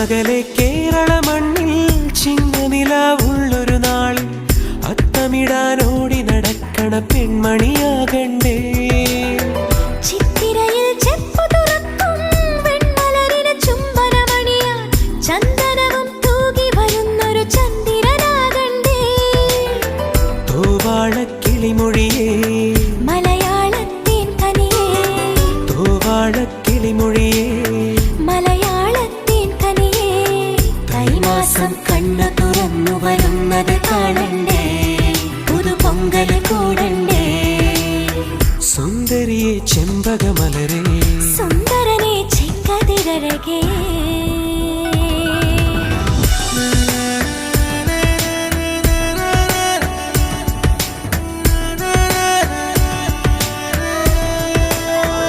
അകലെ കേരള മണ്ണിൽ ചിങ്ങനിലാവുള്ളൊരു നാളിൽ അത്തമിടാനോടി നടക്കണ പെൺമണിയാകണ്ടേ. ചിത്തിരയിൽ ചെപ്പു തുറക്കും വെൺമലരിന് ചുംബനമണിയാൻ ചന്ദനവും തൂകി വരുന്നൊരു ചന്ദ്രനാകണ്ടേ. തൂവാഴക്കിളിമൊഴിയേ മലയാളത്തിൻ കനിയേ, തൂവാഴക്കിളിമൊഴിയേ മലയാളത്തിൻ കനിയേ. കൈമാസം കണ്ണു തുറന്നു വരുന്നത് കാണണ്ടേ, പുതുപൊങ്കൽ കൂടണ്ടേ. സുന്ദരിയെ ചെമ്പകമലരേ, സുന്ദരനെ ചെങ്കതിരഴകേ.